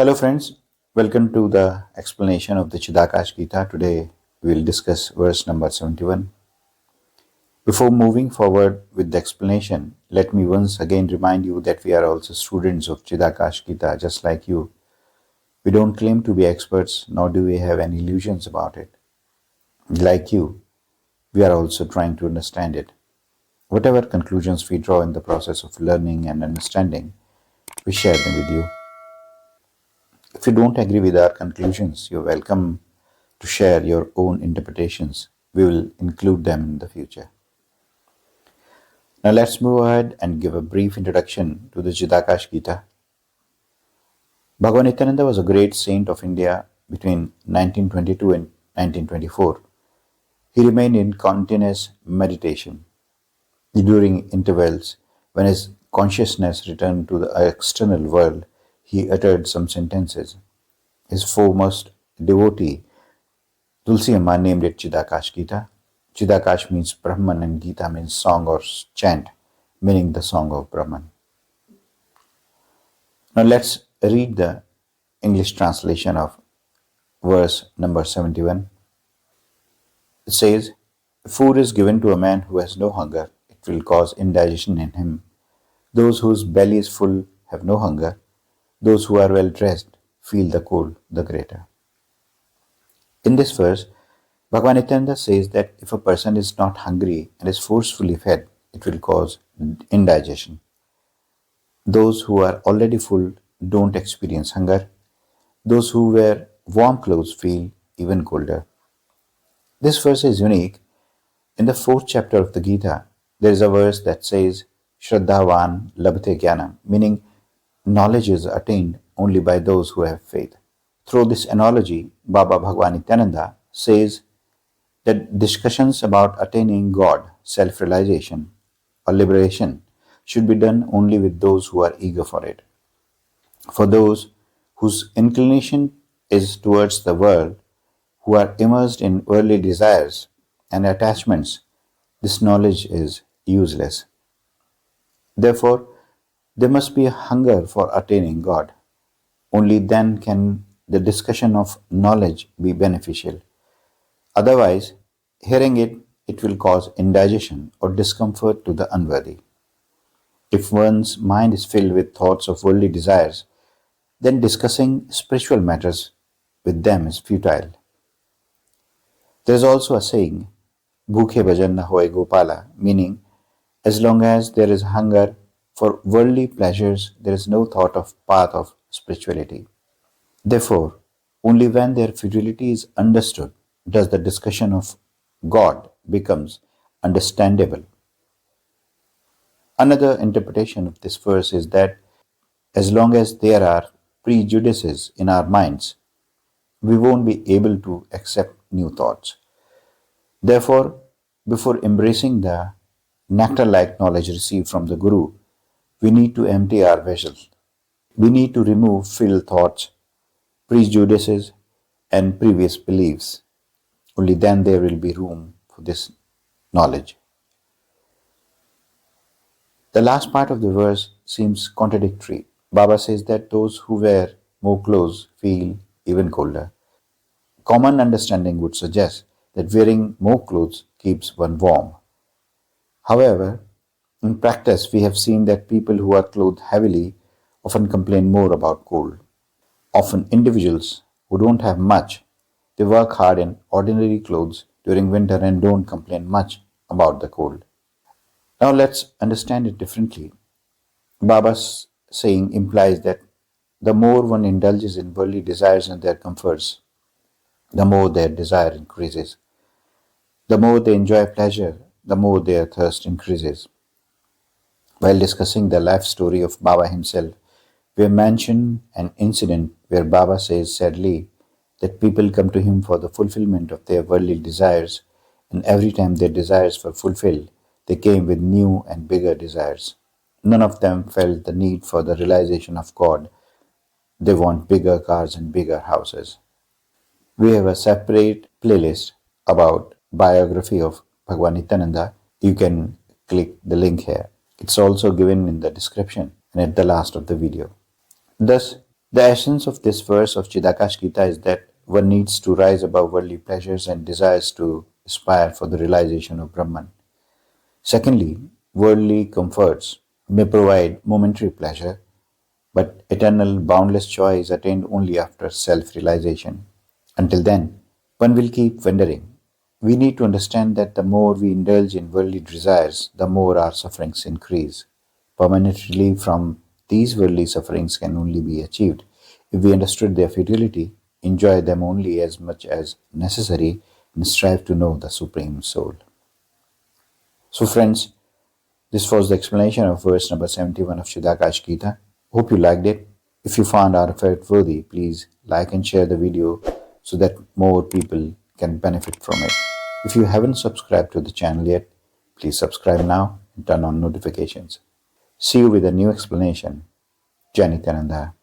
Hello friends, welcome to the explanation of the Chidakash Gita. Today we will discuss verse number 71. Before moving forward with the explanation, let me once again remind you that we are also students of Chidakash Gita just like you. We don't claim to be experts nor do we have any illusions about it. Like you, we are also trying to understand it. Whatever conclusions we draw in the process of learning and understanding, we share them with you. If you don't agree with our conclusions, you're welcome to share your own interpretations. We will include them in the future. Now let's move ahead and give a brief introduction to the Chidakash Gita. Bhagavan Nityananda was a great saint of India between 1922 and 1924. He remained in continuous meditation. During intervals, when his consciousness returned to the external world, he uttered some sentences. His foremost devotee, Tulsi Amma, named it Chidakash Gita. Chidakash means Brahman and Gita means song or chant, meaning the song of Brahman. Now let's read the English translation of verse number 71. It says, "If food is given to a man who has no hunger, it will cause indigestion in him. Those whose belly is full have no hunger. Those who are well dressed feel the cold the greater." In this verse, Bhagavan Nityananda says that if a person is not hungry and is forcefully fed, it will cause indigestion. Those who are already full don't experience hunger. Those who wear warm clothes feel even colder. This verse is unique. In the fourth chapter of the Gita, there is a verse that says, Shraddhavan labhate jnanam, meaning knowledge is attained only by those who have faith. Through this analogy, Baba Bhagavan Nityananda says that discussions about attaining God, self-realization, or liberation should be done only with those who are eager for it. For those whose inclination is towards the world, who are immersed in worldly desires and attachments, this knowledge is useless. Therefore, there must be a hunger for attaining God. Only then can the discussion of knowledge be beneficial. Otherwise, hearing it will cause indigestion or discomfort to the unworthy. If one's mind is filled with thoughts of worldly desires, then discussing spiritual matters with them is futile. There is also a saying, Bhukhe bhajan na hoye gopala, meaning as long as there is hunger for worldly pleasures, there is no thought of path of spirituality. Therefore, only when their futility is understood does the discussion of God becomes understandable. Another interpretation of this verse is that as long as there are prejudices in our minds, we won't be able to accept new thoughts. Therefore, before embracing the nectar-like knowledge received from the Guru, we need to empty our vessels. We need to remove filled thoughts, prejudices, and previous beliefs. Only then there will be room for this knowledge. The last part of the verse seems contradictory. Baba says that those who wear more clothes feel even colder. Common understanding would suggest that wearing more clothes keeps one warm. However, in practice, we have seen that people who are clothed heavily often complain more about cold. Often individuals who don't have much, they work hard in ordinary clothes during winter and don't complain much about the cold. Now let's understand it differently. Baba's saying implies that the more one indulges in worldly desires and their comforts, the more their desire increases. The more they enjoy pleasure, the more their thirst increases. While discussing the life story of Baba himself, we have mentioned an incident where Baba says sadly that people come to him for the fulfillment of their worldly desires, and every time their desires were fulfilled, they came with new and bigger desires. None of them felt the need for the realization of God. They want bigger cars and bigger houses. We have a separate playlist about biography of Bhagavan Nityananda. You can click the link here. It's also given in the description and at the last of the video. Thus, The essence of this verse of Chidakash Gita is that one needs to rise above worldly pleasures and desires to aspire for the realization of Brahman. Secondly, worldly comforts may provide momentary pleasure, but eternal boundless joy is attained only after self realization. Until then, one will keep wandering. We need to understand that the more we indulge in worldly desires, the more our sufferings increase. Permanent relief from these worldly sufferings can only be achieved if we understood their futility, enjoy them only as much as necessary, and strive to know the Supreme Soul. So, friends, this was the explanation of verse number 71 of Chidakash Gita. Hope you liked it. If you found our effort worthy, please like and share the video so that more people can benefit from it. If you haven't subscribed to the channel yet, please subscribe now and turn on notifications. See you with a new explanation. Jai Nityananda.